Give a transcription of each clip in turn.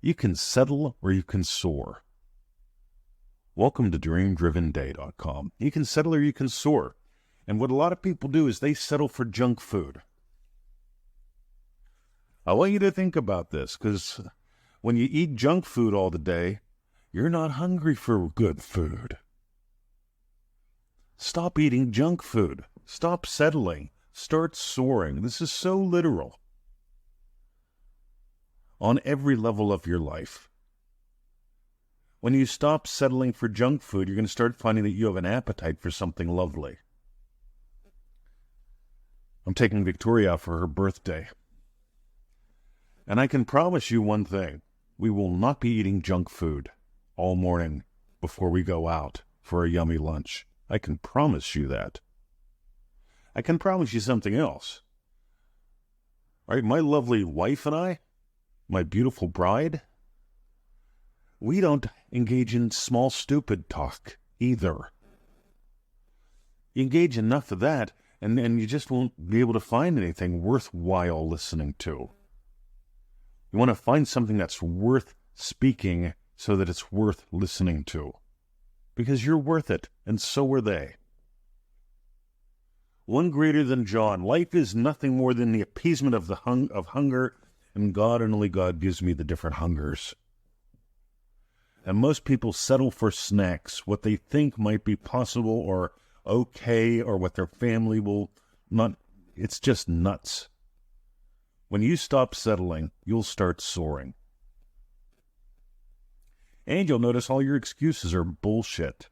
You can settle or you can soar. Welcome to DreamDrivenDay.com. You can settle or you can soar. And what a lot of people do is they settle for junk food. I want you to think about this, because when you eat junk food all the day, you're not hungry for good food. Stop eating junk food. Stop settling. Start soaring. This is so literal. On every level of your life. When you stop settling for junk food, you're going to start finding that you have an appetite for something lovely. I'm taking Victoria out for her birthday. And I can promise you one thing. We will not be eating junk food all morning before we go out for a yummy lunch. I can promise you that. I can promise you something else. Right? My lovely wife and I, my beautiful bride, we don't engage in small, stupid talk either. You engage enough of that, and you just won't be able to find anything worthwhile listening to. You want to find something that's worth speaking so that it's worth listening to. Because you're worth it, and so are they. One greater than John. Life is nothing more than the appeasement of of hunger, and God and only God gives me the different hungers. And most people settle for snacks, what they think might be possible or okay, or what their family will not. It's just nuts. When you stop settling, you'll start soaring. And you'll notice all your excuses are bullshit.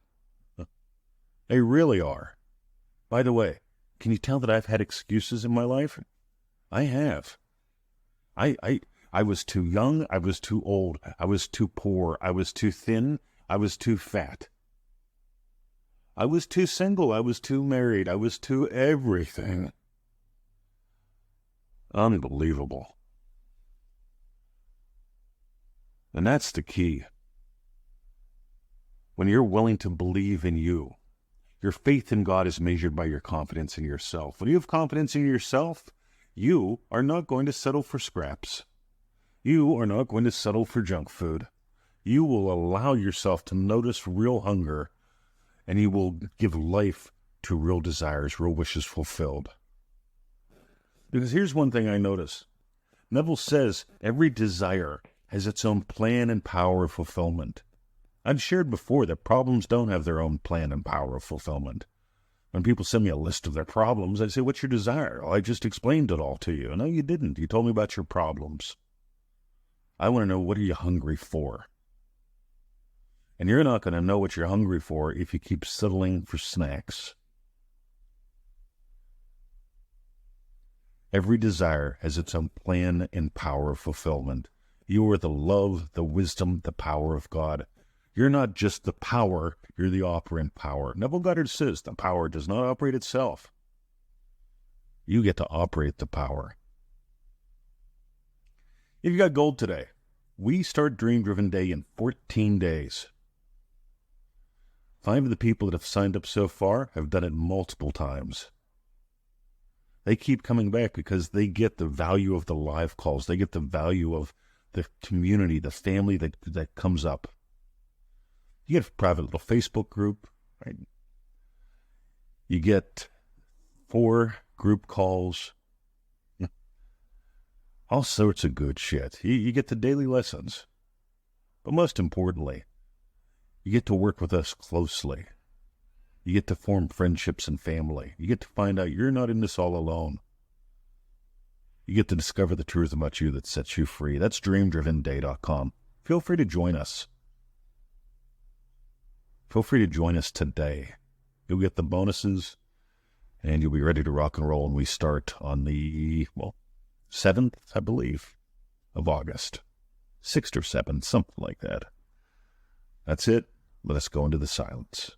They really are. By the way, can you tell that I've had excuses in my life? I have. I was too young, I was too old, I was too poor, I was too thin, I was too fat. I was too single, I was too married, I was too everything. Unbelievable. And that's the key. When you're willing to believe in you, your faith in God is measured by your confidence in yourself. When you have confidence in yourself, you are not going to settle for scraps. You are not going to settle for junk food. You will allow yourself to notice real hunger, and you will give life to real desires, real wishes fulfilled. Because here's one thing I notice. Neville says every desire has its own plan and power of fulfillment. I've shared before that problems don't have their own plan and power of fulfillment. When people send me a list of their problems, I say, what's your desire? Well, I just explained it all to you. No, you didn't. You told me about your problems. I want to know, what are you hungry for? And you're not going to know what you're hungry for if you keep settling for snacks. Every desire has its own plan and power of fulfillment. You are the love, the wisdom, the power of God. You're not just the power, you're the operant power. Neville Goddard says the power does not operate itself. You get to operate the power. If you got gold today, we start Dream Driven Day in 14 days. 5 of the people that have signed up so far have done it multiple times. They keep coming back because they get the value of the live calls. They get the value of the community, the family that comes up. You get a private little Facebook group, right? You get 4 group calls. All sorts of good shit. You get the daily lessons. But most importantly, you get to work with us closely. You get to form friendships and family. You get to find out you're not in this all alone. You get to discover the truth about you that sets you free. That's DreamDrivenDay.com. Feel free to join us. Feel free to join us today. You'll get the bonuses, and you'll be ready to rock and roll. And we start on the, 7th, I believe, of August. 6th or 7th, something like that. That's it. Let us go into the silence.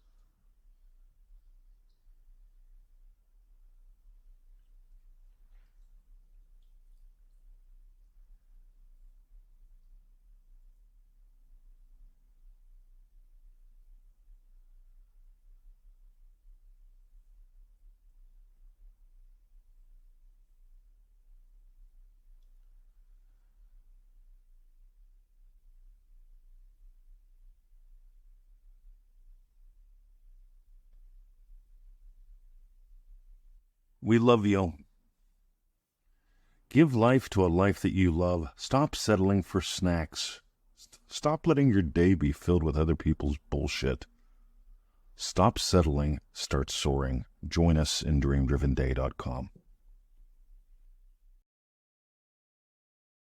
We love you. Give life to a life that you love. Stop settling for snacks. Stop letting your day be filled with other people's bullshit. Stop settling, start soaring. Join us in dreamdrivenday.com.